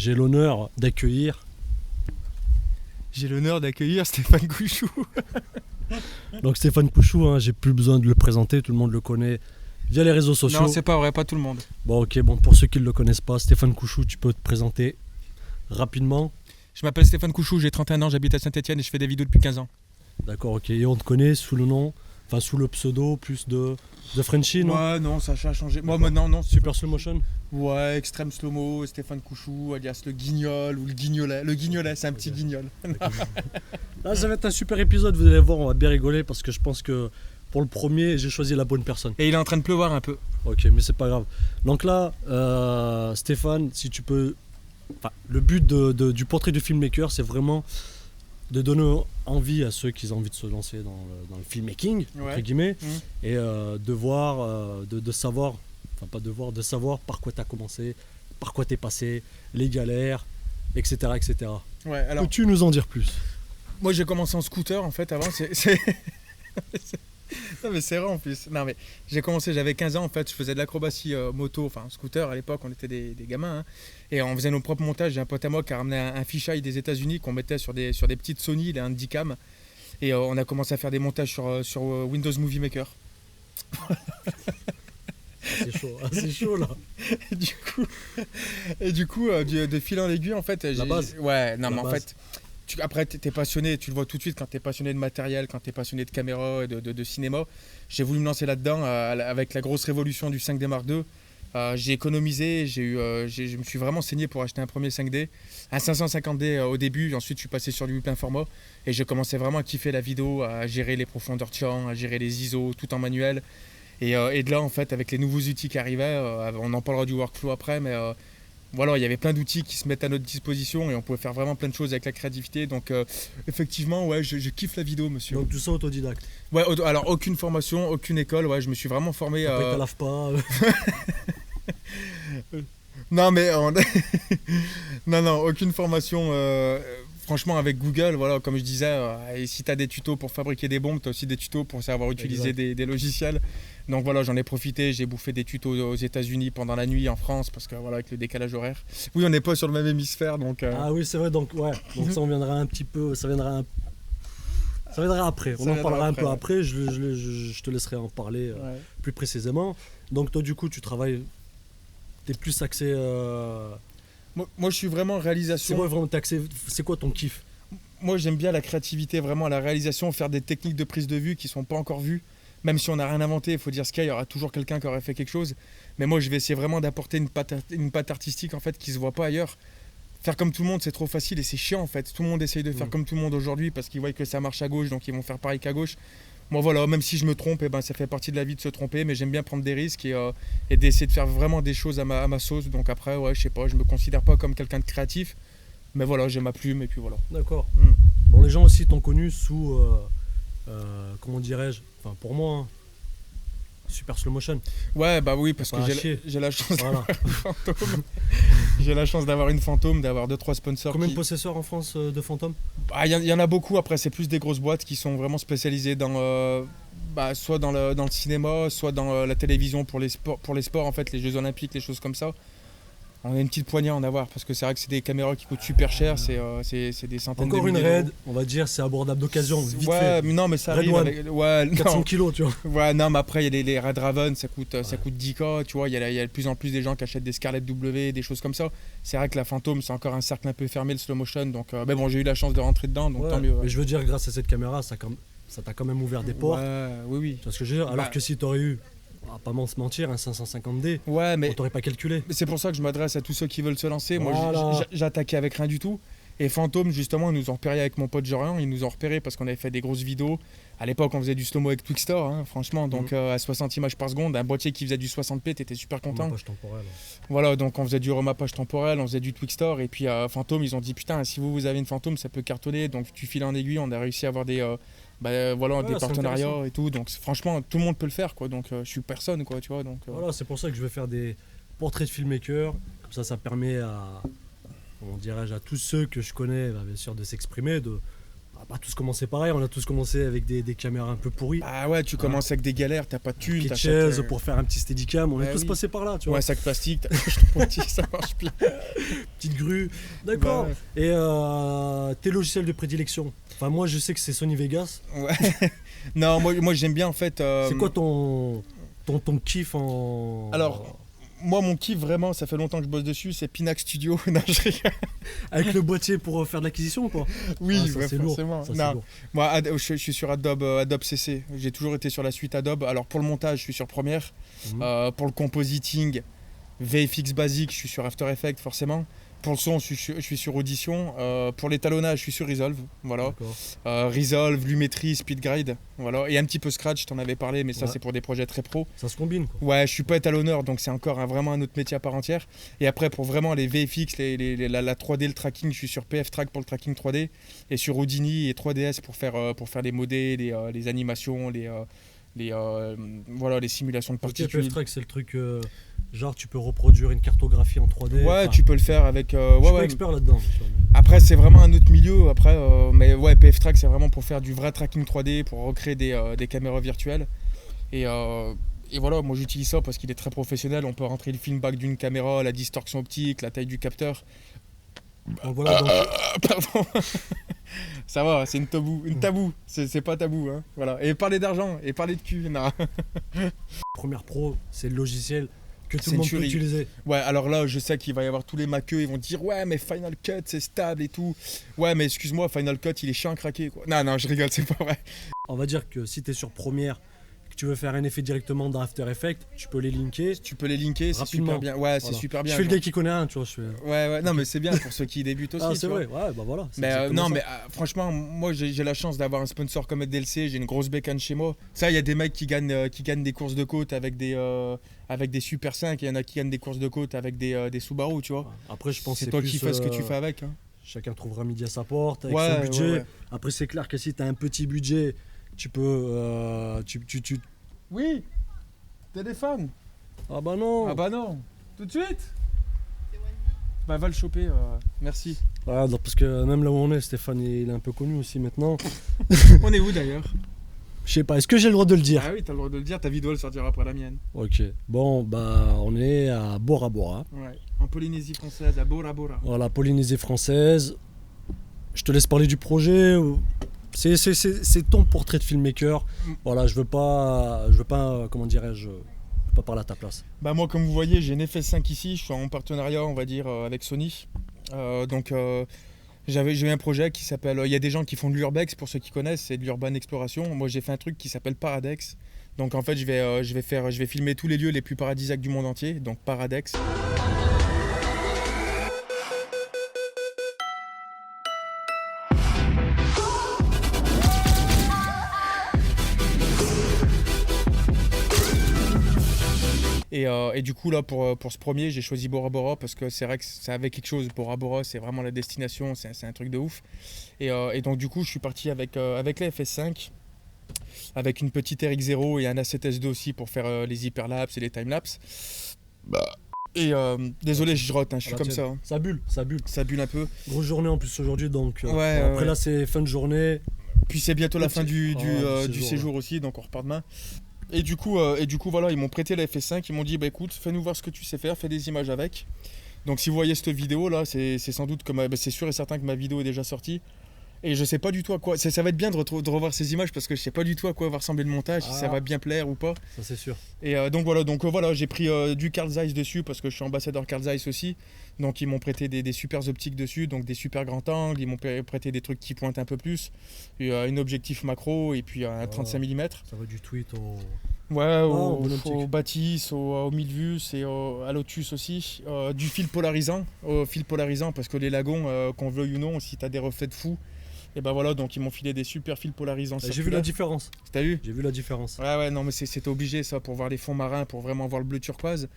J'ai l'honneur d'accueillir. Stéphane Couchou. Donc Stéphane Couchou, hein, j'ai plus besoin de le présenter, tout le monde le connaît via les réseaux sociaux. Non, c'est pas vrai, pas tout le monde. Bon, ok, pour ceux qui ne le connaissent pas, Stéphane Couchou, tu peux te présenter rapidement. Je m'appelle Stéphane Couchou, j'ai 31 ans, j'habite à Saint-Etienne et je fais des vidéos depuis 15 ans. D'accord, ok. Et on te connaît sous le nom, enfin sous le pseudo plus de Frenchy, non? Ouais, non, ça a changé. Moi, maintenant, non. Super Slow Motion. Ouais, Extreme Slow-Mo, Stéphane Couchou, alias le guignol ou le guignolet. Le guignolet, c'est un petit guignol. Là, ça va être un super épisode, vous allez voir, on va bien rigoler parce que je pense que pour le premier, j'ai choisi la bonne personne. Et il est en train de pleuvoir un peu. Ok, mais c'est pas grave. Donc là, Stéphane, si tu peux... Enfin, le but du portrait du filmmaker, c'est vraiment de donner envie à ceux qui ont envie de se lancer dans le filmmaking, entre guillemets, et de voir, de savoir, enfin pas de voir, de savoir par quoi tu as commencé, par quoi tu es passé, les galères, etc. etc. Ouais, alors, peux-tu nous en dire plus? Moi j'ai commencé en scooter en fait avant, Non mais c'est vrai en plus. Non mais j'ai commencé, j'avais 15 ans en fait, je faisais de l'acrobatie moto, enfin scooter à l'époque, on était des gamins, hein, et on faisait nos propres montages. J'ai un pote à moi qui a ramené un fisheye des États-Unis qu'on mettait sur des petites Sony, des Handycam, et on a commencé à faire des montages sur Windows Movie Maker. C'est chaud là. et du coup, de fil en aiguille en fait, la base. Ouais, non la mais base. en fait. Après, tu es passionné, tu le vois tout de suite quand tu es passionné de matériel, quand tu es passionné de caméra et de cinéma. J'ai voulu me lancer là-dedans avec la grosse révolution du 5D Mark II. J'ai économisé, je me suis vraiment saigné pour acheter un premier 5D, un 550D au début. Ensuite, je suis passé sur du plein format et j'ai commencé vraiment à kiffer la vidéo, à gérer les profondeurs de champ, à gérer les ISO, tout en manuel. Et de là, en fait, avec les nouveaux outils qui arrivaient, on en parlera du workflow après, mais voilà, il y avait plein d'outils qui se mettent à notre disposition et on pouvait faire vraiment plein de choses avec la créativité. Donc effectivement, ouais, je kiffe la vidéo, monsieur. Donc tout ça autodidacte. Ouais, alors aucune formation, aucune école, ouais, je me suis vraiment formé. Après, t'as lave pas. Non, mais non, aucune formation. Franchement, avec Google, voilà, comme je disais, et si tu as des tutos pour fabriquer des bombes, tu as aussi des tutos pour savoir utiliser des logiciels. Donc voilà, j'en ai profité, j'ai bouffé des tutos aux États-Unis pendant la nuit en France, parce que voilà, avec le décalage horaire. Oui, on n'est pas sur le même hémisphère, donc. Ah oui, c'est vrai, donc ouais. Donc ça, on viendra un petit peu, ça viendra après. On en parlera un peu après. Je te laisserai en parler plus précisément. Donc toi, du coup, tu travailles. T'es plus axé. Moi, je suis vraiment réalisation. C'est quoi ton kiff? Moi, j'aime bien la créativité, vraiment la réalisation, faire des techniques de prise de vue qui ne sont pas encore vues. Même si on n'a rien inventé, il faut dire ce qu'il y a aura toujours quelqu'un qui aurait fait quelque chose. Mais moi, je vais essayer vraiment d'apporter une patte artistique en fait, qui ne se voit pas ailleurs. Faire comme tout le monde, c'est trop facile et c'est chiant en fait. Tout le monde essaye de faire comme tout le monde aujourd'hui parce qu'ils voient que ça marche à gauche, donc ils vont faire pareil qu'à gauche. Moi voilà, même si je me trompe, ça fait partie de la vie de se tromper, mais j'aime bien prendre des risques et d'essayer de faire vraiment des choses à ma sauce. Donc après, ouais, je sais pas, je me considère pas comme quelqu'un de créatif, mais voilà, j'ai ma plume et puis voilà. D'accord. Bon, les gens aussi t'ont connu sous, comment dirais-je, enfin pour moi, hein, Super Slow Motion. Ouais, bah oui, parce que j'ai la chance d'avoir une fantôme. J'ai la chance d'avoir une fantôme, d'avoir 2-3 sponsors. Combien de possesseurs en France de fantômes? Il y en a beaucoup, après c'est plus des grosses boîtes qui sont vraiment spécialisées dans, soit dans le cinéma, soit dans la télévision pour les sports en fait, les Jeux Olympiques, les choses comme ça. On a une petite poignée à en avoir parce que c'est vrai que c'est des caméras qui coûtent super cher, c'est des centaines de milliers d'euros. Encore une Red, on va dire, c'est abordable d'occasion, vite fait. Mais non, mais ça Red arrive One, avec 400 kilos, tu vois. Ouais, non, mais après, il y a les Red Raven, ça coûte 10K, tu vois, il y a de plus en plus des gens qui achètent des Scarlett W, des choses comme ça. C'est vrai que la Fantôme, c'est encore un cercle un peu fermé, le slow motion, donc mais bon, j'ai eu la chance de rentrer dedans, donc tant mieux. Mais je veux dire, grâce à cette caméra, ça t'a quand même ouvert des portes. Oui. Tu vois ce que je veux dire? Alors que si t'aurais eu, on va pas se mentir, un 550D, mais on t'aurait pas calculé. C'est pour ça que je m'adresse à tous ceux qui veulent se lancer. Moi, j'attaquais avec rien du tout. Et Fantôme, justement, ils nous ont repéré avec mon pote Jorian. Ils nous ont repéré parce qu'on avait fait des grosses vidéos. À l'époque, on faisait du slow-mo avec Twixtor, hein, franchement. Donc, à 60 images par seconde, un boîtier qui faisait du 60p, t'étais super content. Remapage temporel. Voilà, donc on faisait du remapage temporel, on faisait du Twixtor. Et puis, Fantôme, ils ont dit putain, si vous avez une Fantôme, ça peut cartonner. Donc, tu files en aiguille. On a réussi à avoir des partenariats et tout. Donc, franchement, tout le monde peut le faire, quoi. Donc, je suis personne, quoi, tu vois. Donc, voilà, c'est pour ça que je vais faire des portraits de filmmakers. Comme ça permet à tous ceux que je connais, bien sûr, de s'exprimer, on a pas tous commencé pareil, on a tous commencé avec des caméras un peu pourries. Ah ouais, tu commences avec des galères, t'as pas de thunes, Des t'as chaises pour faire un petit steadicam, on est Bah tous oui. passés par là, tu ou vois. un sac plastique, ça marche plus. Petite grue. D'accord. Bah Et tes logiciels de prédilection? Enfin, moi, je sais que c'est Sony Vegas. ouais. Non, moi j'aime bien en fait. C'est quoi ton kiff en. Alors, moi mon kiff vraiment, ça fait longtemps que je bosse dessus, c'est Pinax Studio. Non, je rigole. Avec le boîtier pour faire de l'acquisition ou pas? Oui, Ah, ça, ouais, c'est lourd. forcément. Ça, c'est Non, lourd. moi je suis sur Adobe CC. J'ai toujours été sur la suite Adobe. Alors pour le montage, je suis sur Premiere. Mhm. Pour le compositing, VFX basique, je suis sur After Effects forcément. Pour le son, je suis sur Audition. Pour l'étalonnage, je suis sur Resolve. Voilà. D'accord. Resolve, Lumetri, SpeedGrade. Voilà. Et un petit peu Scratch, je t'en avais parlé, mais ça Ouais. c'est pour des projets très pro. Ça se combine, quoi. Ouais, je suis pas étalonneur, donc c'est encore vraiment un autre métier à part entière. Et après, pour vraiment les VFX, la 3D, le tracking, je suis sur PF Track pour le tracking 3D. Et sur Houdini et 3DS pour faire les modèles, les animations, voilà, les simulations de Ok, particules. PF-Track, c'est le truc. Genre, tu peux reproduire une cartographie en 3D. Ouais, enfin, tu peux le faire avec. je suis Ouais, pas ouais. expert là-dedans. tu vois, mais- Après, c'est vraiment un autre milieu. Après, mais ouais, PF Track, c'est vraiment pour faire du vrai tracking 3D, pour recréer des caméras virtuelles. Et voilà, moi j'utilise ça parce qu'il est très professionnel. On peut rentrer le film back d'une caméra, la distorsion optique, la taille du capteur. Donc voilà, donc, Pardon. Ça va, c'est une tabou. C'est pas tabou, hein. Voilà. Et parler d'argent, et parler de cul, non. Premiere Pro, c'est le logiciel que tout C'est le monde une peut tuerie. utiliser. Ouais, alors là, je sais qu'il va y avoir tous les maqueux, ils vont dire ouais, mais Final Cut c'est stable et tout. Ouais, mais excuse-moi, Final Cut il est chiant à craquer quoi. Non, je rigole, c'est pas vrai. On va dire que si tu es sur Premiere, que tu veux faire un effet directement dans After Effects, tu peux les linker. Tu peux les linker, c'est Rapidement. super bien. Ouais, c'est Voilà. super bien. Je fais le genre. gars qui connaît rien, tu vois. Ouais, non, mais c'est bien pour ceux qui débutent aussi. Ah, tu c'est vois. vrai, ouais, bah voilà. c'est Mais exactement non, ça. mais franchement, moi j'ai la chance d'avoir un sponsor comme DLC, j'ai une grosse bécane chez moi. Ça, il y a des mecs qui gagnent des courses de côte avec des Super 5 et il y en a qui gagnent des courses de côte avec des Subaru, tu vois. Ouais. Après, je pense que C'est toi qui plus, fais ce que tu fais avec. Hein. Chacun trouvera midi à sa porte avec Ouais, son budget. ouais. Après, c'est clair que si tu as un petit budget, tu peux. Oui, téléphone. Ah bah non. Ah bah non, tout de suite. Bah va le choper, merci. Ouais, non, parce que même là où on est, Stéphane, il est un peu connu aussi maintenant. On est où d'ailleurs? Je sais pas, est-ce que j'ai le droit de le dire? Ah oui, t'as le droit de le dire, ta vidéo elle sortira après la mienne. Ok. Bon, bah, on est à Bora Bora. Ouais, en Polynésie française, à Bora Bora. Voilà, Polynésie française. Je te laisse parler du projet. C'est ton portrait de filmmaker. Voilà, je veux pas, comment dirais-je, je veux pas parler à ta place. Bah moi comme vous voyez j'ai une FS5 ici, je suis en partenariat on va dire avec Sony. J'ai eu un projet qui s'appelle, il y a des gens qui font de l'urbex pour ceux qui connaissent, c'est de l'urban exploration. Moi j'ai fait un truc qui s'appelle Paradex. Donc en fait je vais filmer tous les lieux les plus paradisiaques du monde entier, donc Paradex. Et du coup là pour ce premier j'ai choisi Bora Bora parce que c'est vrai que ça avait quelque chose. Bora Bora c'est vraiment la destination, c'est un truc de ouf. Et donc du coup je suis parti avec la FS5, avec une petite RX0 et un A7S2 aussi pour faire les hyperlapses et les timelapses. Et désolé je rote, hein, je suis Voilà, comme tiens, ça. Hein. Ça bulle, ça bulle. Ça bulle un peu. Grosse journée en plus aujourd'hui, donc Ouais, bon, ouais, après ouais. là c'est fin de journée. Puis c'est bientôt la fin du séjour, séjour aussi, donc on repart demain. Et du coup voilà, ils m'ont prêté la FS5, ils m'ont dit bah écoute, fais-nous voir ce que tu sais faire, fais des images avec. Donc si vous voyez cette vidéo là, c'est sans doute c'est sûr et certain que ma vidéo est déjà sortie. Et je sais pas du tout à quoi. Ça va être bien de revoir ces images parce que je sais pas du tout à quoi va ressembler le montage, si ça va bien plaire ou pas. Ça c'est sûr. Et donc voilà, j'ai pris du Carl Zeiss dessus parce que je suis ambassadeur Carl Zeiss aussi. Donc ils m'ont prêté des super optiques dessus, donc des super grands angles, ils m'ont prêté des trucs qui pointent un peu plus, et, un objectif macro et puis un 35 mm. Ça va du tweet au. Ouais, bonne optique. au Batis, au Milvus et à Lotus aussi. Du fil polarisant, parce que les lagons, qu'on veuille ou non, si t'as des reflets de fou, et ben voilà, donc ils m'ont filé des super fils polarisants. J'ai vu la circulaires. différence. T'as vu? J'ai vu la différence. Ouais, non, mais c'était obligé ça pour voir les fonds marins, pour vraiment voir le bleu turquoise.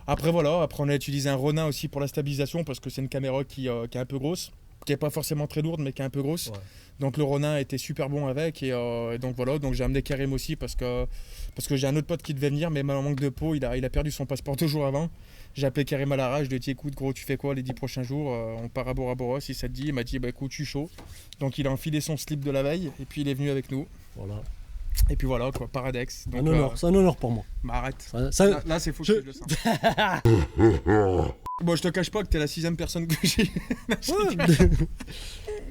Après, voilà, après on a utilisé un Ronin aussi pour la stabilisation parce que c'est une caméra qui est un peu grosse. qui est pas forcément très lourde, mais qui est un peu grosse. Ouais. Donc le Ronin était super bon avec. Et donc voilà, donc j'ai amené Karim aussi parce que j'ai un autre pote qui devait venir, mais en manque de peau, il a perdu son passeport 2 jours avant. J'ai appelé Karim à l'arrache, je lui ai dit écoute gros, tu fais quoi les 10 prochains jours? On part à Bora Bora si ça te dit. Il m'a dit bah écoute, je suis chaud. Donc il a enfilé son slip de la veille et puis il est venu avec nous. Voilà. Et puis voilà quoi, Paradex. Donc, C'est un honneur pour moi. bah arrête. Ça- Là c'est faux que je le sens. Bon, je te cache pas que t'es la 6ème personne que j'ai.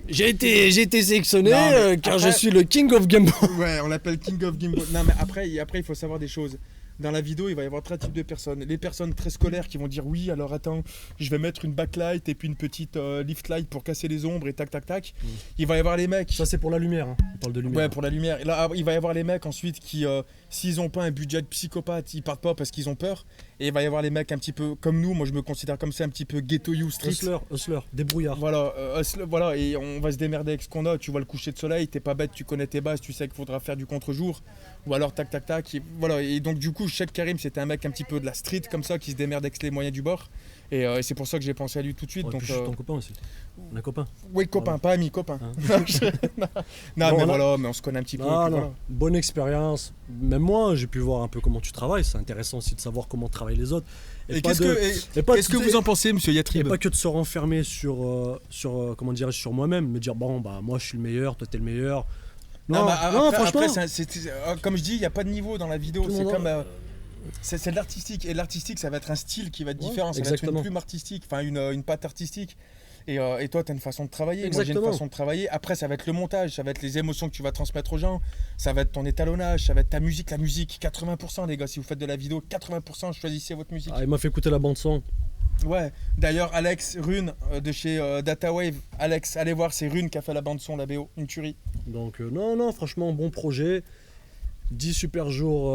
J'ai été sélectionné Non, mais car après- je suis le King of Game Boy. Ouais, on l'appelle King of Gimbal. Non, mais après, il faut savoir des choses. Dans la vidéo, il va y avoir 3 types de personnes. Les personnes très scolaires qui vont dire oui, alors attends, je vais mettre une backlight et puis une petite lift light pour casser les ombres et tac tac tac. Il va y avoir les mecs. Ça c'est pour la lumière, hein. On parle de lumière. Ouais, pour la lumière. Et là, il va y avoir les mecs ensuite qui, s'ils ont pas un budget de psychopathe, ils partent pas parce qu'ils ont peur. Et il va y avoir les mecs un petit peu comme nous. Moi, je me considère comme ça, un petit peu ghetto you street. Hustler, débrouillard. Voilà, voilà, et on va se démerder avec ce qu'on a. Tu vois le coucher de soleil, t'es pas bête, tu connais tes bases, tu sais qu'il faudra faire du contre-jour. Ou alors tac tac tac. Voilà, et donc du coup, Cheikh Karim, c'était un mec un petit peu de la street comme ça, qui se démerde avec les moyens du bord. Et c'est pour ça que j'ai pensé à lui tout de suite. Ouais, Donc, puis je suis ton copain aussi. On est copains. oui, copain, pas ami, copain. Hein. Non, Bon, mais on a- voilà, mais on se connaît un petit peu. Non, puis non. voilà. Bonne expérience. Même moi, j'ai pu voir un peu comment tu travailles. C'est intéressant aussi de savoir comment travaillent les autres. Et pas qu'est-ce de- que, et pas qu'est-ce que de- vous en pensez, monsieur Et Yatrib? pas que de se renfermer comment dirais-je, sur moi-même, me dire bon bah moi je suis le meilleur, toi t'es le meilleur. Non, mais non, après, franchement. comme je dis, il n'y a pas de niveau dans la vidéo. Tout le C'est monde- comme. C'est de l'artistique. Et l'artistique, ça va être un style qui va être Ouais, différent. Ça va être exactement. une plume artistique, enfin une patte artistique. Et toi, tu as une façon de travailler. Moi, j'ai Exactement. une façon de travailler. Après, ça va être le montage, ça va être les émotions que tu vas transmettre aux gens, ça va être ton étalonnage, ça va être ta musique. La musique, 80%, les gars, si vous faites de la vidéo, 80%, choisissez votre musique. Ah, il m'a fait écouter la bande son. Ouais, d'ailleurs, Alex Rune de chez DataWave, Alex, allez voir, c'est Rune qui a fait la bande-son, la BO, une tuerie. Donc non, franchement bon projet. 10 super jours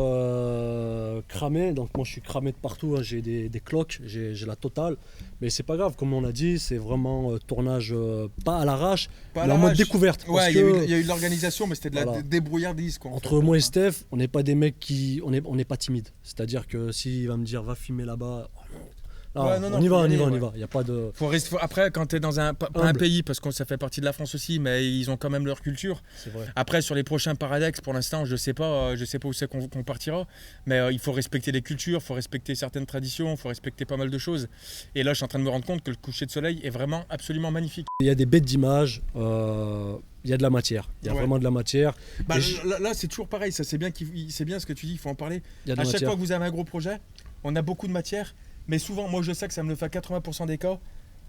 cramés, donc moi je suis cramé de partout, hein. J'ai des cloques, j'ai la totale, mais c'est pas grave, comme on a dit, c'est vraiment tournage pas à l'arrache, Pas à mais en mode l'arrache. découverte. Parce Ouais, que il y a eu de l'organisation, mais c'était de la Voilà. débrouillardise, quoi. en entre fait. moi et Steph, on n'est pas des mecs on n'est pas timide. C'est-à-dire que s'il va me dire va filmer là-bas, là, Ouais, non, on y va, faut on y y va, aller, on y va. Il y a pas de. Après, quand tu es dans pas un Humble. pays, parce que ça fait partie de la France aussi, mais ils ont quand même leur culture. C'est vrai. Après, sur les prochains Paradex, pour l'instant, je sais pas où c'est qu'on partira, mais il faut respecter les cultures, il faut respecter certaines traditions, il faut respecter pas mal de choses. Et là, je suis en train de me rendre compte que le coucher de soleil est vraiment absolument magnifique. Il y a des bêtes d'images. Il y a de la matière. Il y a Ouais. vraiment de la matière. Bah, Et je- là, c'est toujours pareil, ça c'est bien, c'est bien ce que tu dis, il faut en parler. Il y a de À la chaque matière. fois que vous avez un gros projet, on a beaucoup de matière, mais souvent, moi je sais que ça me le fait à 80% des cas.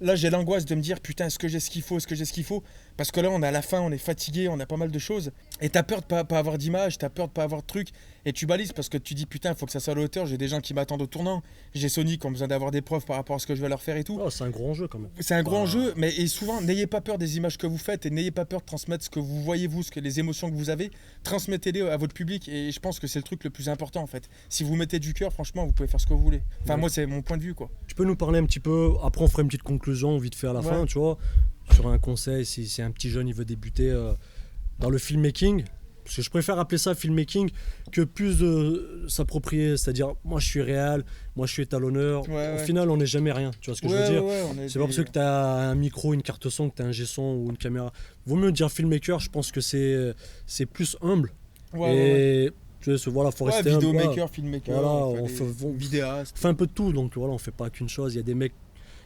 Là, j'ai l'angoisse de me dire, putain, est-ce que j'ai ce qu'il faut, est-ce que j'ai ce qu'il faut? Parce que là, on est à la fin, on est fatigué, on a pas mal de choses. Et t'as peur de pas avoir d'image, t'as peur de pas avoir de trucs. Et tu balises parce que tu dis, putain, il faut que ça soit à la hauteur. J'ai des gens qui m'attendent au tournant. J'ai Sony qui ont besoin d'avoir des preuves par rapport à ce que je vais leur faire et tout. Oh, c'est un gros enjeu quand même. C'est un gros Ah. enjeu, mais et souvent, n'ayez pas peur des images que vous faites et n'ayez pas peur de transmettre ce que vous voyez, vous, les émotions que vous avez. Transmettez-les à votre public et je pense que c'est le truc le plus important en fait. Si vous mettez du cœur, franchement, vous pouvez faire ce que vous voulez. Enfin, Ouais. moi, c'est mon point de vue quoi. Tu peux nous parler un petit peu, après on fera une petite conclusion vite fait à la Ouais. fin, tu vois, sur un conseil si c'est un petit jeune il veut débuter dans le filmmaking. Parce que je préfère appeler ça filmmaking que plus de s'approprier, c'est-à-dire moi je suis réel, moi je suis étalonneur. Ouais, Au ouais. final on n'est jamais rien, tu vois ce que je veux dire. C'est pas parce que tu as un micro, une carte son, que tu as un G-son ou une caméra. Vaut mieux dire filmmaker, je pense que c'est plus humble. Et tu sais, voilà, faut rester humble. vidéomaker, filmmaker, Voilà, on on fait fait- des on- vidéastes. On fait un peu de tout, donc voilà, on fait pas qu'une chose. Il y a des mecs,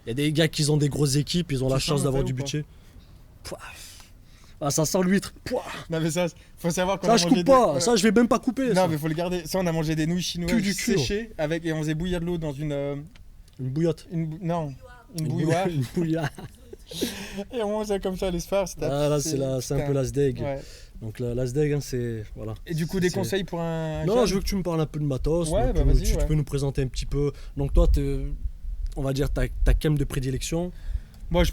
il y a des gars qui ont des grosses équipes, ils ont Tu la sens chance un d'avoir peu du ou pas budget. Pouah. Ah, ça sent l'huître. Pouah. Non mais ça, faut savoir qu'on Ça, a je mangé coupe des- pas. voilà. Ça, je vais même pas couper. Non ça. mais faut le garder. Ça, on a mangé des nouilles chinoises Que du cul. séchées avec et on faisait bouillir de l'eau dans une Une bouillotte. non, une bouilloire. Une bouilloire. Et on mangeait comme ça les soirs. C'était Ah, là, c'est un peu l'asdeg. Ouais. Donc, l'asdeg, hein, c'est. Voilà. Et du coup, des C'est- conseils pour un Non, jeune je veux que tu me parles un peu de matos. Ouais, donc, bah, vas-y, tu ouais. peux nous présenter un petit peu. Donc, toi, on va dire, ta cam de prédilection. Moi,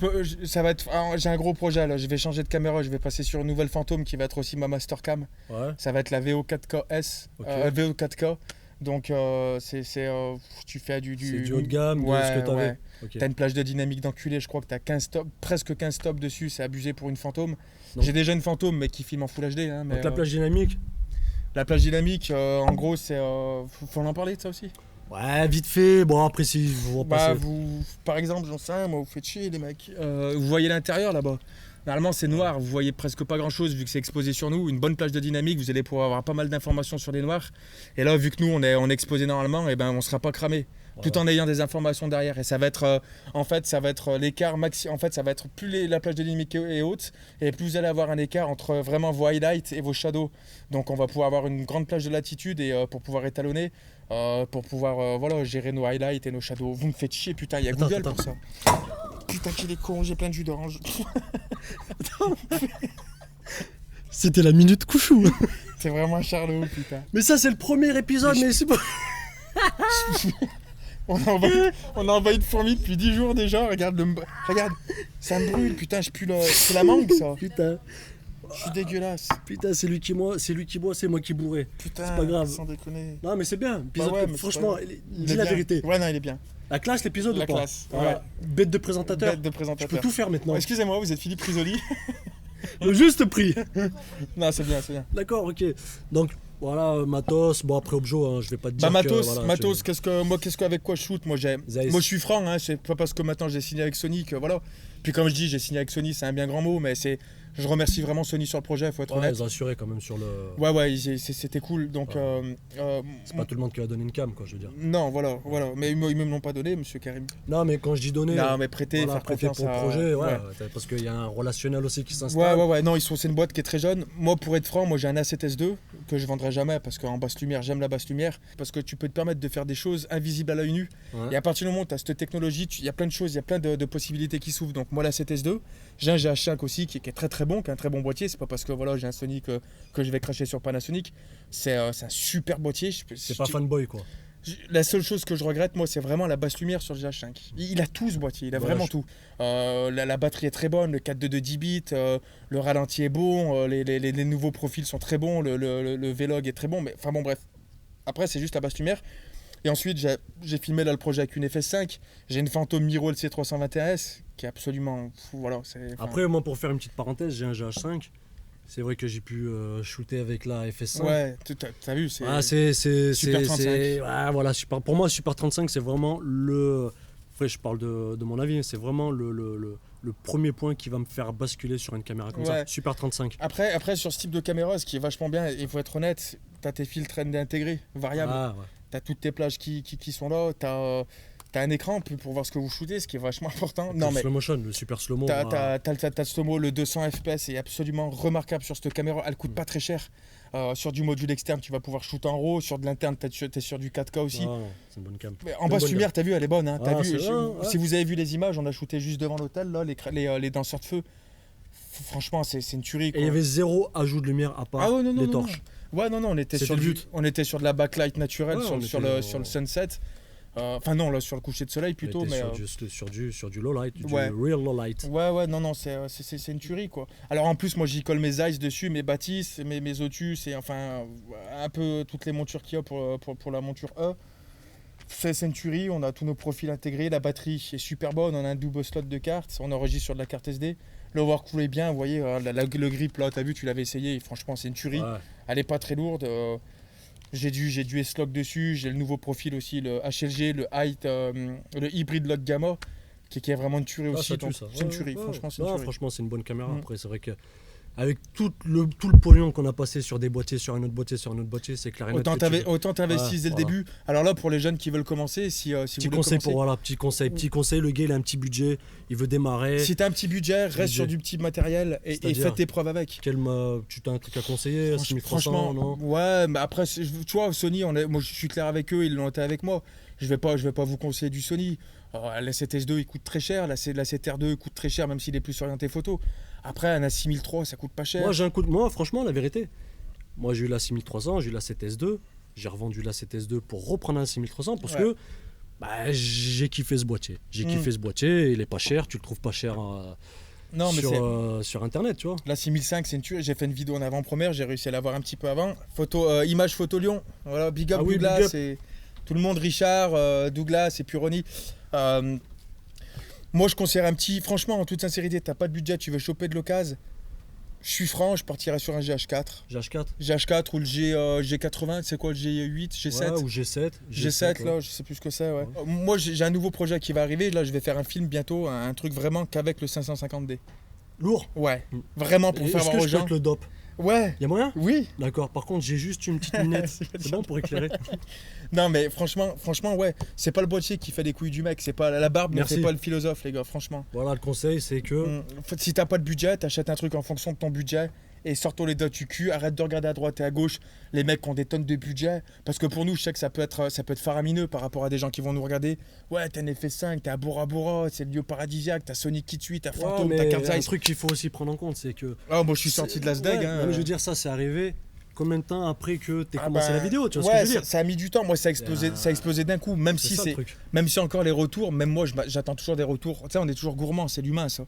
ça va être. J'ai un gros projet là. Je vais changer de caméra. Je vais passer sur une nouvelle Fantôme qui va être aussi ma Mastercam. Ouais. Ça va être la VO 4K Ok. VO 4K. Donc, tu fais C'est du haut de gamme de Ouais, ce que tu avais. ouais. Ok. T'as une plage de dynamique d'enculé. Je crois que t'as 15 tops, presque 15 tops dessus. C'est abusé pour une Fantôme. Donc- J'ai déjà une Fantôme, mais qui filme en Full HD. Hein, mais, Donc, la plage dynamique. la plage dynamique, en gros, c'est. Faut en parler de ça aussi. Ouais, vite fait. Bon, après, si vous Bah, repassez. par exemple, j'en sais rien, moi, vous faites chier, les mecs. Vous voyez l'intérieur là-bas. Normalement, c'est noir, vous voyez presque pas grand-chose vu que c'est exposé sur nous. Une bonne plage de dynamique, vous allez pouvoir avoir pas mal d'informations sur les noirs. Et là, vu que nous, on est exposé normalement, et ben, on sera pas cramé. Tout en ayant des informations derrière. Et ça va être, ça va être l'écart maxi. En fait, ça va être plus la plage de dynamique est haute, et plus vous allez avoir un écart entre vraiment vos highlights et vos shadows. Donc, on va pouvoir avoir une grande plage de latitude et pour pouvoir étalonner, pour pouvoir gérer nos highlights et nos shadows. Vous me faites chier, putain, il y a Google pour ça. Putain, qu'il est con, j'ai plein de jus d'orange. C'était la minute couchou. C'est vraiment un charlot, putain. Mais ça, c'est le premier épisode, mais c'est pas. On a envahi de fourmis depuis 10 jours déjà. Regarde, ça me brûle, putain, c'est la mangue, ça. Putain. Je suis dégueulasse. Putain, c'est lui qui boit, c'est moi qui bourrais. Putain, c'est pas grave. Sans déconner. Non, mais c'est bien. Épisode, Bah ouais, mais franchement, il dis est la bien. vérité. Ouais, non, il est bien. La classe, l'épisode La ou pas classe, Voilà. ouais. Bête de présentateur. Bête de Je présentateur. peux tout faire maintenant. Excusez-moi, vous êtes Philippe Risoli. Le juste prix. Non, c'est bien, c'est bien. D'accord, ok. Donc, voilà, matos. Bon, après, Objo, hein, je vais pas te dire. Bah matos, que, voilà, matos, avec quoi je shoot, moi Zeiss. je suis franc, hein, c'est pas parce que maintenant j'ai signé avec Sony que voilà. Puis comme je dis, j'ai signé avec Sony, c'est un bien grand mot, mais je remercie vraiment Sony sur le projet, faut être Ouais, honnête. ils ont assuré quand même sur le. Ouais, c'était cool. Donc C'est pas tout le monde qui va donner une cam, quoi, je veux dire. non, voilà, mais ils me l'ont pas donné, monsieur Karim. Non, mais quand je dis donner. Non, mais prêter, voilà, faire prêter confiance pour le à... projet, ouais, ouais. parce qu'il y a un relationnel aussi qui s'installe. Ouais, non, c'est une boîte qui est très jeune. Moi, pour être franc, j'ai un A7S2 que je vendrai jamais parce qu'en basse lumière, j'aime la basse lumière. Parce que tu peux te permettre de faire des choses invisibles à l'œil nu. Ouais. Et à partir du moment où tu as cette technologie, il y a plein de choses, il y a plein de possibilités qui s'ouvrent. Donc, moi, l'A7S2, j'ai un GH5 aussi qui est très très bon, qui a un très bon boîtier. C'est pas parce que voilà, j'ai un Sony que je vais cracher sur Panasonic. C'est un super boîtier. C'est pas fanboy, quoi. La seule chose que je regrette, moi, c'est vraiment la basse lumière sur le GH5. Il a tout ce boîtier, il a vraiment tout. La batterie est très bonne, le 4.2 de 10 bits, le ralenti est bon, les nouveaux profils sont très bons, le Vlog est très bon, mais enfin bon, bref. Après, c'est juste la basse lumière. Et ensuite, j'ai filmé là le projet avec une FS5. J'ai une Phantom Miro LC321S qui est absolument fou. Voilà, Après, moi, pour faire une petite parenthèse, j'ai un GH5. C'est vrai que j'ai pu shooter avec la FS5. Ouais, t'as vu, c'est Super 35. Ouais, voilà, pour moi, Super 35, c'est vraiment le. Après, je parle de mon avis, c'est vraiment le premier point qui va me faire basculer sur une caméra comme ça. Super 35. Après, sur ce type de caméra, ce qui est vachement bien, il faut être honnête, t'as tes filtres ND intégrés, variables. Ah, ouais. T'as toutes tes plages qui sont là, t'as un écran pour voir ce que vous shootez, ce qui est vachement important. Non, mais slow motion, le super slow mo. t'as le slow-mo, le 200 fps est absolument remarquable sur cette caméra. Elle coûte pas très cher. Sur du module externe, tu vas pouvoir shoot en RAW. Sur de l'interne, t'es sur du 4K aussi. Ah, c'est une bonne cam. Mais en basse lumière, t'as vu, elle est bonne. Hein. Ouais. Si vous avez vu les images, on a shooté juste devant l'hôtel, là, les danseurs de feu. Franchement, c'est une tuerie. Quoi. Et il y avait zéro ajout de lumière à part les torches. Ouais, non, on était sur de la backlight naturelle sur le sunset. Enfin non, là sur le coucher de soleil plutôt, mais sur du low light, du ouais. real low light. Ouais, non, c'est une tuerie quoi. Alors en plus moi j'y colle mes eyes dessus, mes bâtisses, mes Otus et enfin un peu toutes les montures qu'il y a pour la monture E. C'est une tuerie, on a tous nos profils intégrés, la batterie est super bonne, on a un double slot de carte, on enregistre sur de la carte SD. L'overcool est bien, vous voyez, le grip là, t'as vu, tu l'avais essayé, franchement c'est une tuerie. Ouais. Elle est pas très lourde. J'ai du S-Log dessus, j'ai le nouveau profil aussi, le HLG, le Hybrid Log Gamma, qui est vraiment une tuerie aussi. C'est une tuerie, franchement c'est une tuerie. Franchement c'est une bonne caméra, après c'est vrai que avec tout le pognon qu'on a passé sur des boîtiers, sur un autre boîtier, c'est clair et net. Autant t'investis dès le début. Alors là, pour les jeunes qui veulent commencer, si petit conseil petit conseil, le gars il a un petit budget, il veut démarrer. Si t'as un petit budget, reste sur du petit matériel et fais tes preuves avec. Tu t'as un truc à conseiller, 6300, non? Ouais, mais après, tu vois, Sony, moi je suis clair avec eux, ils l'ont été avec moi. Je vais pas vous conseiller du Sony. La C7S2 il coûte très cher, la CTR2 il coûte très cher, même s'il est plus orienté photo. Après, un A6003, ça coûte pas cher. Moi, franchement, la vérité, moi j'ai eu la 6300, j'ai eu la 7S2, j'ai revendu la 7S2 pour reprendre un 6300 parce que j'ai kiffé ce boîtier. Kiffé ce boîtier, il est pas cher, tu le trouves pas cher sur internet, tu vois. La 6005, c'est une tuerie. J'ai fait une vidéo en avant-première, j'ai réussi à l'avoir un petit peu avant. Image photo Lyon. Voilà, big up Douglas, big up. Et tout le monde, Richard, Douglas et Puroni. Moi, je conseillerais franchement, en toute sincérité, t'as pas de budget, tu veux choper de l'occasion, Je suis franc, je partirais sur un GH4. GH4 GH4 ou le G80, c'est quoi le G8, G7 ouais, ou G7. G7 ouais. là, je sais plus ce que c'est. Ouais. Moi j'ai un nouveau projet qui va arriver. Là, je vais faire un film bientôt, un truc vraiment qu'avec le 550D. Lourd. Ouais, vraiment pour faire Est-ce voir que aux je peux gens. te le dope? Ouais, Y'a moyen? oui. D'accord, par contre j'ai juste une petite lunette. C'est bon pour éclairer? Non mais franchement ouais, c'est pas le boîtier qui fait les couilles du mec, c'est pas la barbe, ne Merci. fait pas le philosophe les gars, franchement. Voilà, le conseil c'est que... Si t'as pas de budget, t'achètes un truc en fonction de ton budget et sors-toi les doigts du cul, arrête de regarder à droite et à gauche les mecs qui ont des tonnes de budget, parce que pour nous je sais que ça peut être faramineux par rapport à des gens qui vont nous regarder. Ouais, t'as un FS5, t'as Bora Bora, c'est le lieu paradisiaque, t'as Sonic qui te suit, t'as Ouais, Fantôme, t'as mais Cards un Eyes. truc qu'il faut aussi prendre en compte, c'est que... Ah moi je suis sorti de la SDEG. Ouais, hein. non, mais je veux dire, ça c'est arrivé combien de temps après que t'aies commencé bah, la vidéo, tu vois ouais, ce que je veux dire? ça a mis du temps, moi ça a explosé d'un coup, même C'est si ça, c'est... le truc. Même si encore les retours, même moi j'attends toujours des retours. Tu sais, on est toujours gourmand, c'est l'humain ça.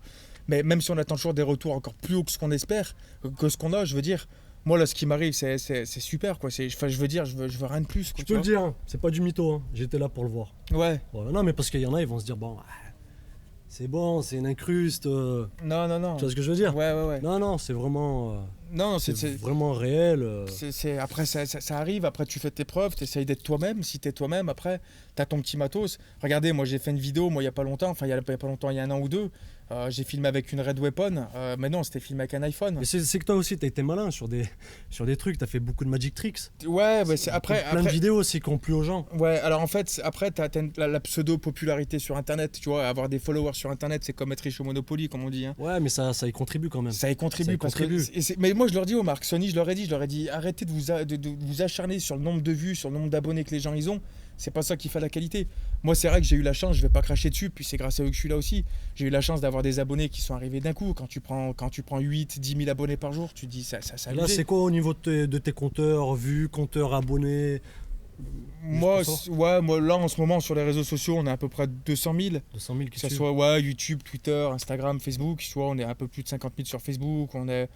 Mais même si on attend toujours des retours encore plus haut que ce qu'on espère, que ce qu'on a, je veux dire, moi là ce qui m'arrive c'est super quoi. Enfin, je veux dire, je veux rien de plus. Quoi, Je peux le dire, hein, c'est pas du mytho, hein. J'étais là pour le voir. Ouais. Ouais, non, mais parce qu'il y en a, ils vont se dire, bon, c'est bon, c'est une incruste. Non. Tu vois ce que je veux dire? Ouais. Non, c'est vraiment, Non, c'est c'est. vraiment réel. Après, ça arrive, après tu fais tes preuves, tu essayes d'être toi-même. Si tu es toi-même, après, tu as ton petit matos. Regardez, moi j'ai fait une vidéo, il y a pas longtemps, il y a pas longtemps, il y a un an ou deux. J'ai filmé avec une Red Weapon, mais non, c'était filmé avec un iPhone. Mais c'est que toi aussi, t'as été malin sur des trucs, t'as fait beaucoup de magic tricks. Ouais, mais Plein de vidéos aussi qui ont plu aux gens. Ouais, alors en fait, après, tu as la pseudo-popularité sur Internet. Tu vois, avoir des followers sur Internet, c'est comme être riche au Monopoly, comme on dit. Hein. Ouais, mais ça y contribue quand même. Ça y contribue. Ça y parce contribue. mais moi, je leur dis aux marques Sony, je leur ai dit, arrêtez de vous acharner sur le nombre de vues, sur le nombre d'abonnés que les gens ils ont. C'est pas ça qui fait la qualité. Moi, c'est vrai que j'ai eu la chance, je vais pas cracher dessus, puis c'est grâce à eux que je suis là aussi. J'ai eu la chance d'avoir des abonnés qui sont arrivés d'un coup. Quand tu prends 8, 10 000 abonnés par jour, tu te dis ça Là, abusé. c'est quoi au niveau de tes compteurs, vues, compteurs abonnés? Moi, là, en ce moment, sur les réseaux sociaux, on est à peu près 200 000. 200 000 qui Que ce suivent. soit YouTube, Twitter, Instagram, Facebook. Tu vois, on est à un peu plus de 50 000 sur Facebook. On est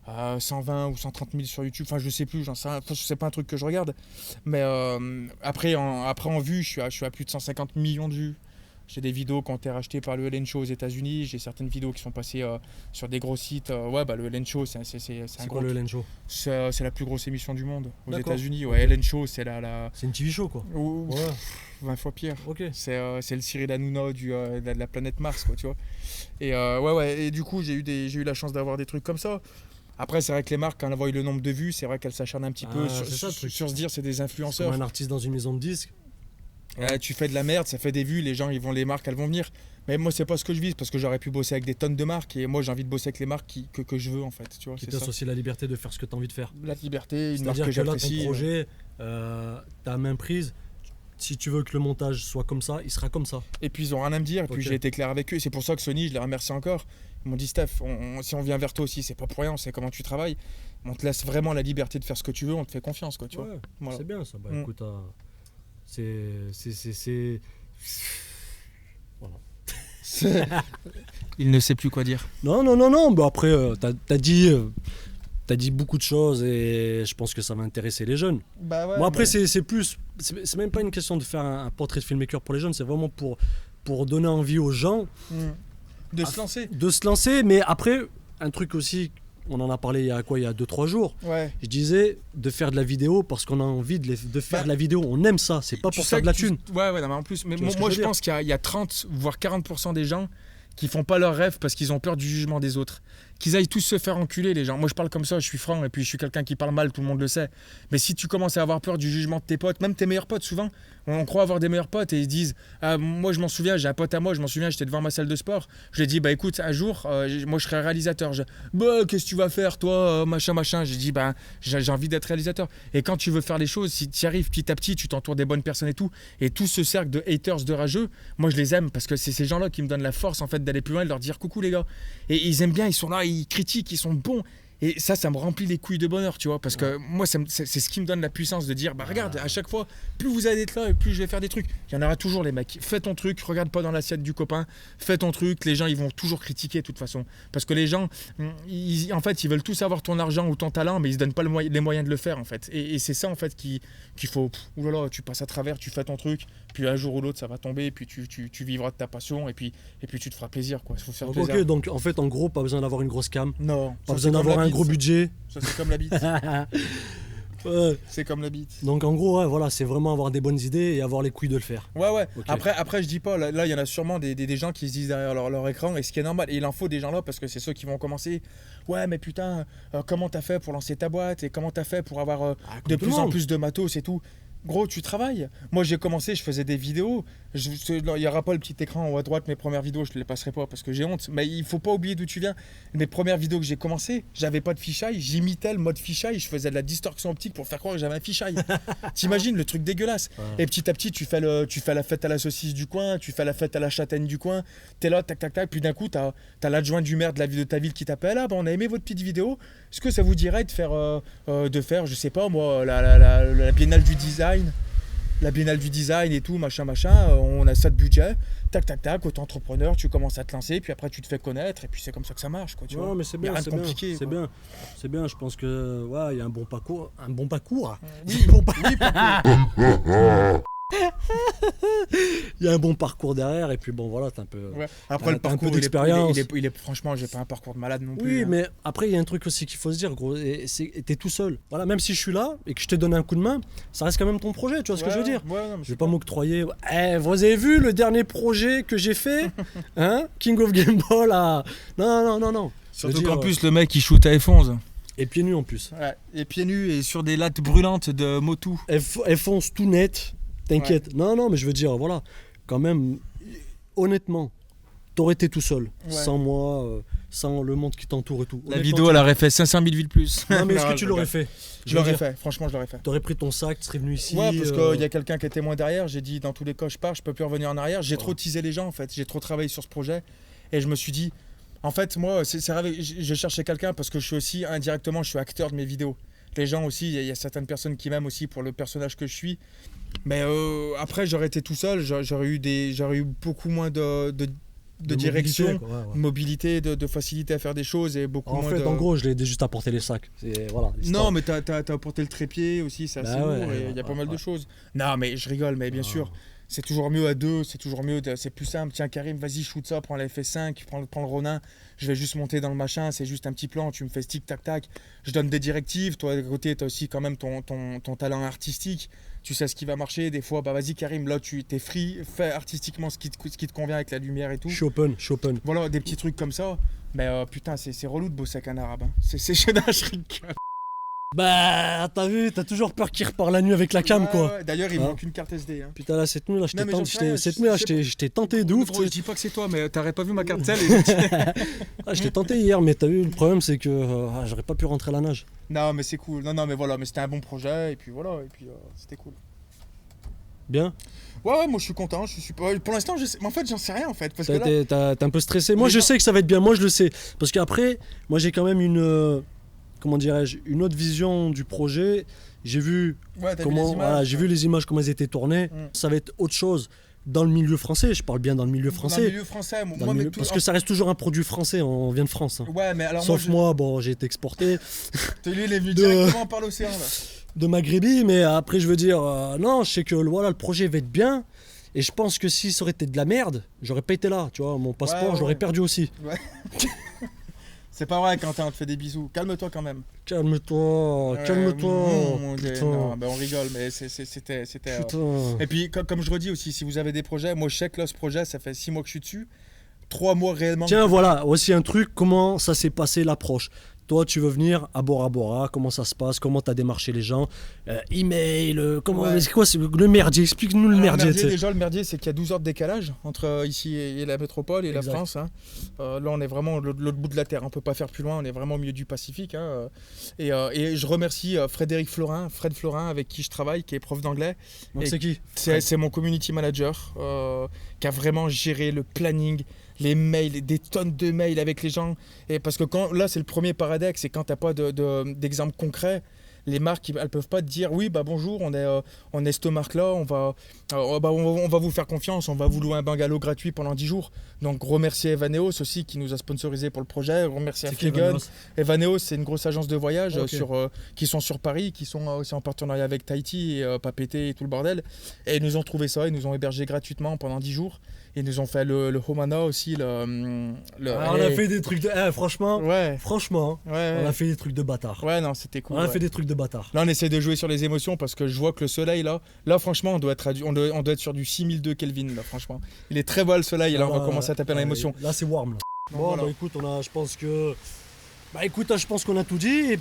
à 120 ou 130 000 sur YouTube. Enfin, je sais plus, c'est pas un truc que je regarde. Mais après, en vue, je suis à plus de 150 millions de vues. J'ai des vidéos qui ont été rachetées par le Ellen Show aux États-Unis. J'ai certaines vidéos qui sont passées sur des gros sites. Le Ellen Show, c'est C'est quoi le Ellen Show? C'est la plus grosse émission du monde aux D'accord. États-Unis. Ok. Ouais, Ellen Show, c'est la C'est une TV show quoi. Ouh, Ouais, 20 fois pire. ok. C'est le Cyril Hanouna de la planète Mars, quoi, tu vois. Et et du coup, j'ai eu la chance d'avoir des trucs comme ça. Après, c'est vrai que les marques, quand elles voient le nombre de vues, c'est vrai qu'elles s'acharnent un petit peu C'est ça, le truc. sur se dire c'est des C'est influenceurs. comme un artiste dans une maison de disques. Tu fais de la merde, ça fait des vues, les marques, elles vont venir. Mais moi, c'est pas ce que je vise, parce que j'aurais pu bosser avec des tonnes de marques, et moi, j'ai envie de bosser avec les marques que je veux, en fait. Tu vois, Qui c'est te ça. aussi la liberté de faire ce que tu as envie de faire. La liberté, une marque C'est-à-dire que que là, ton j'apprécie. projet, ta main prise, si tu veux que le montage soit comme ça, il sera comme ça. Et puis ils ont rien à me dire, et puis Ok. j'ai été clair avec eux. C'est pour ça que Sony, je les remercie encore. Ils m'ont dit Steph, si on vient vers toi aussi, c'est pas pour rien, on sait comment tu travailles. On te laisse vraiment la liberté de faire ce que tu veux, on te fait confiance, quoi, tu vois. Ouais, Voilà. c'est bien ça. Bah Mm. écoute, Il ne sait plus quoi dire. Non. Bah après, t'as dit beaucoup de choses et je pense que ça va intéresser les jeunes. Bah ouais. Moi après, c'est plus, c'est même pas une question de faire un portrait de filmmaker pour les jeunes, c'est vraiment pour donner envie aux gens De se lancer. de se lancer. Mais après, un truc aussi, on en a parlé il y a 2-3 jours. Ouais. Je disais de faire de la vidéo parce qu'on a envie de faire Bah, de la vidéo. On aime ça, c'est pas Tu pour sais faire de la que thune. Ouais, non, mais en plus, mais Tu vois ce que moi je je veux pense qu'il y a 30 voire 40% des gens qui font pas leur rêve parce qu'ils ont peur du jugement des autres. Qu'ils aillent tous se faire enculer, les gens. Moi je parle comme ça, je suis franc et puis je suis quelqu'un qui parle mal, tout le monde le sait. Mais si tu commences à avoir peur du jugement de tes potes, même tes meilleurs potes souvent, on croit avoir des meilleurs potes et ils se disent moi je m'en souviens, j'ai un pote à moi, je m'en souviens, j'étais devant ma salle de sport. Je lui ai dit écoute, un jour, moi je serai réalisateur. Qu'est-ce que tu vas faire toi, machin. J'ai dit j'ai envie d'être réalisateur. Et quand tu veux faire les choses, si tu y arrives petit à petit, tu t'entoures des bonnes personnes et tout. Et tout ce cercle de haters, de rageux, moi je les aime parce que c'est ces gens-là qui me donnent la force en fait d'aller plus loin et de leur dire coucou les gars. Et ils aiment bien, ils sont là, ils critiquent, ils sont bons. Et ça me remplit les couilles de bonheur, tu vois, parce que moi, c'est ce qui me donne la puissance de dire, regarde, à chaque fois, plus vous allez être là et plus je vais faire des trucs. Il y en aura toujours les mecs. Fais ton truc, regarde pas dans l'assiette du copain, fais ton truc. Les gens, ils vont toujours critiquer de toute façon. Parce que les gens, en fait, ils veulent tous avoir ton argent ou ton talent, mais ils se donnent pas les moyens de le faire, en fait. Et c'est ça, en fait, qu'il faut, oulala, tu passes à travers, tu fais ton truc, puis un jour ou l'autre, ça va tomber, puis tu vivras de ta passion, et puis tu te feras plaisir, quoi. Il faut se faire plaisir. Ok, donc en fait, en gros, pas besoin d'avoir une grosse cam. Non, Pas ça, besoin c'est comme d'avoir la un bite, gros ça. budget. Ça, c'est comme la bite. Ouais. C'est comme la bite. Donc en gros, ouais, voilà, c'est vraiment avoir des bonnes idées et avoir les couilles de le faire. Ouais, ouais. Ok. Après, je dis pas, là, il y en a sûrement des gens qui se disent derrière leur écran, et ce qui est normal. Et il en faut des gens là parce que c'est ceux qui vont commencer. Ouais, mais putain, comment t'as fait pour lancer ta boîte et comment t'as fait pour avoir de tout le plus en monde. plus de matos et tout. Gros, tu travailles. Moi, j'ai commencé, je faisais des vidéos. Il n'y aura pas le petit écran en haut à droite, mes premières vidéos, je ne les passerai pas parce que j'ai honte. Mais il faut pas oublier d'où tu viens. Mes premières vidéos que j'ai commencé, j'avais pas de fisheye, j'imitais le mode fisheye, je faisais de la distorsion optique pour faire croire que j'avais un fisheye. T'imagines le truc dégueulasse. Ouais. Et petit à petit, tu fais la fête à la saucisse du coin, tu fais la fête à la châtaigne du coin. T'es là, tac, tac, tac. Puis d'un coup, t'as l'adjoint du maire de ta ville qui t'appelle. Ah, bah, on a aimé votre petite vidéo. Est-ce que ça vous dirait de faire, je sais pas moi, la biennale du design? La biennale du design et tout, machin, on a ça de budget, tac, tac, tac, auto-entrepreneur, tu commences à te lancer, puis après tu te fais connaître, et puis c'est comme ça que ça marche, quoi, tu vois. Non, mais c'est Y a bien, rien de c'est bien, compliqué, c'est quoi. bien, c'est bien. Je pense que ouais, il y a un bon parcours, Oui, oui, pourquoi il y a un bon parcours derrière et puis bon voilà, t'as un peu. Ouais. T'as Après, le un peu parcours, d'expérience. franchement, j'ai pas un parcours de malade non plus. Oui, hein. mais après il y a un truc aussi qu'il faut se dire, gros, et t'es tout seul. Voilà, même si je suis là et que je t'ai donné un coup de main, ça reste quand même ton projet, tu vois ce que je veux dire. Ouais, non, mais Je c'est vais pas clair. m'octroyer. Eh, vous avez vu le dernier projet que j'ai fait, hein, King of Game Ball à. Non. Surtout Je veux qu'en dire, plus, le mec, il shoot à F11. Et pieds nus en plus. Ouais, et pieds nus et sur des lattes brûlantes de Motu. Elle fonce tout net, t'inquiète. Non, mais je veux dire, voilà, quand même, honnêtement, t'aurais été tout seul, Ouais. sans moi, sans le monde qui t'entoure et tout. La Honnêtement, vidéo, elle aurait fait 500 000 vues de plus. Non, mais est-ce Non, que tu je l'aurais rigole. fait? Je l'aurais fait, franchement, je l'aurais fait. T'aurais pris ton sac, tu serais venu ici. Ouais, parce qu'il y a quelqu'un qui est témoin derrière. J'ai dit, dans tous les cas, je pars, je peux plus revenir en arrière. J'ai trop teasé les gens, en fait. J'ai trop travaillé sur ce projet. Et je me suis dit, en fait, moi, je cherchais quelqu'un parce que je suis aussi, indirectement, je suis acteur de mes vidéos. Les gens aussi, il y a certaines personnes qui m'aiment aussi pour le personnage que je suis. Mais après, j'aurais été tout seul. J'aurais eu beaucoup moins de direction, mobilité, quoi, ouais. mobilité, de facilité à faire des choses et beaucoup En moins fait, de... en gros, je l'ai juste apporté les sacs. Voilà, Non, mais t'as apporté le trépied aussi, c'est assez Bah ouais, lourd et il y a pas mal de ouais. choses. Non, mais je rigole, mais bien sûr, c'est toujours mieux à deux, c'est toujours mieux, c'est plus simple. Tiens, Karim, vas-y, shoot ça, prends la FS5, prends le Ronin, je vais juste monter dans le machin, c'est juste un petit plan, tu me fais tic tac tac, je donne des directives. Toi, de côté, t'as aussi quand même ton talent artistique, tu sais ce qui va marcher. Des fois, bah vas-y, Karim, là, tu t'es free, fais artistiquement ce qui te convient avec la lumière et tout. Je suis open. Voilà, des petits trucs comme ça. Mais putain, c'est relou de bosser avec un arabe. Hein. C'est je rigole. Bah, t'as vu, t'as toujours peur qu'il repart la nuit avec la cam, Ouais, quoi. ouais. D'ailleurs, il Hein. manque une carte SD. Hein. Putain, là, cette nuit, là, je Non, t'ai mais tenté, j'en sais rien, cette nuit, là, je sais je t'ai tenté de ouf. Gros, je tu sais. dis pas que c'est toi, mais t'aurais pas vu ma carte sel. Ah, je t'ai tenté hier, mais t'as vu, le problème, c'est que j'aurais pas pu rentrer à la nage. Non, mais c'est cool. Non, mais voilà, mais c'était un bon projet et puis voilà, et puis c'était cool. Bien. Ouais, moi je suis content. Je suis pas. Pour l'instant, en fait, j'en sais rien en fait, parce que T'es un peu stressé. Moi, Les je gens- sais que ça va être bien. Moi, je le sais. Parce qu'après, moi, j'ai quand même comment dirais-je, une autre vision du projet. J'ai vu ouais, t'as vu les comment, images, voilà, j'ai ouais. vu les images, comment elles étaient tournées. Mm. Ça va être autre chose dans le milieu français. Je parle bien dans le milieu Dans français. le milieu français, Dans moi, le mais milieu- tout- Parce que ça reste toujours un produit français. On vient de France. Hein. Ouais, mais alors Sauf moi, bon, j'ai été exporté lui, il est venu de- directement par l'océan là. de Maghrébi, mais après, je veux dire, non, je sais que voilà, le projet va être bien. Et je pense que si ça aurait été de la merde, j'aurais pas été là. Tu vois, mon passeport, Ouais, je l'aurais ouais. perdu aussi. C'est pas vrai, Quentin, on te fait des bisous. Calme-toi quand même. Calme-toi, Ouais, calme-toi. mon Dieu, Putain. non, ben, on rigole, mais c'était. Putain. Et puis, comme je redis aussi, si vous avez des projets, moi je sais que là, ce projet, ça fait 6 mois que je suis dessus. 3 mois réellement. Tiens, voilà, aussi un truc, comment ça s'est passé l'approche. Toi, tu veux venir à Bora Bora, comment ça se passe, comment t'as démarché les gens, email, comment, Ouais. c'est quoi le merdier, explique-nous le Alors, merdier. tu sais. déjà, le merdier, c'est qu'il y a 12 heures de décalage entre ici et la métropole et Exact. la France. Hein. Là, on est vraiment l'autre bout de la Terre. On peut pas faire plus loin. On est vraiment au milieu du Pacifique. Hein. Et je remercie Fred Florin, avec qui je travaille, qui est prof d'anglais. Donc Et c'est qui C'est mon community manager qui a vraiment géré le planning, les mails, des tonnes de mails avec les gens. Et parce que là, c'est le premier paradoxe, c'est quand tu n'as pas d'exemple concret. Les marques, elles peuvent pas te dire oui, bah bonjour, on est cette marque-là, on va vous faire confiance, on va vous louer un bungalow gratuit pendant 10 jours. Donc remercier Evaneos aussi qui nous a sponsorisé pour le projet, remercier C'est qui, Afrigun. Evaneos Evaneos, c'est une grosse agence de voyage Ok. qui sont sur Paris, qui sont aussi en partenariat avec Tahiti et Papété et tout le bordel. Et ils nous ont trouvé ça, ils nous ont hébergé gratuitement pendant 10 jours. Ils nous ont fait le Homana aussi. On a fait des trucs de. Franchement, Ouais. Franchement, Ouais, on a fait des trucs de bâtard. ouais, non, c'était cool. On a ouais. fait des trucs de bâtard. Là, on essaie de jouer sur les émotions parce que je vois que le soleil, là franchement, on doit être sur du 6002 Kelvin, là, franchement. Il est très bas le soleil, et là, on va commencer à taper dans l'émotion. Là, c'est warm. Là. Donc, Bon, voilà. bah écoute, je pense que. Bah écoute, je pense qu'on a tout dit. Et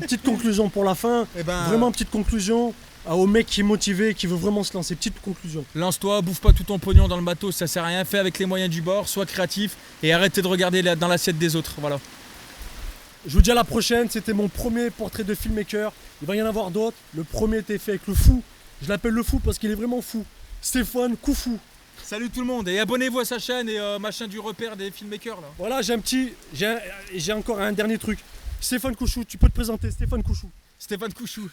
petite conclusion pour la fin. Eh ben, Vraiment petite conclusion au mec qui est motivé, qui veut vraiment se lancer. Petite conclusion. lance-toi, bouffe pas tout ton pognon dans le bateau, ça sert à rien. Fais avec les moyens du bord, sois créatif et arrêtez de regarder dans l'assiette des autres. Voilà. Je vous dis à la prochaine. C'était mon premier portrait de filmmaker. Il va y en avoir d'autres. Le premier était fait avec le fou. Je l'appelle le fou parce qu'il est vraiment fou. Stéphane Koufou. Salut tout le monde et abonnez-vous à sa chaîne et machin du repère des filmmakers là. Voilà, j'ai encore un dernier truc. Stéphane Kouchou, tu peux te présenter, Stéphane Kouchou. Stéphane Couchou.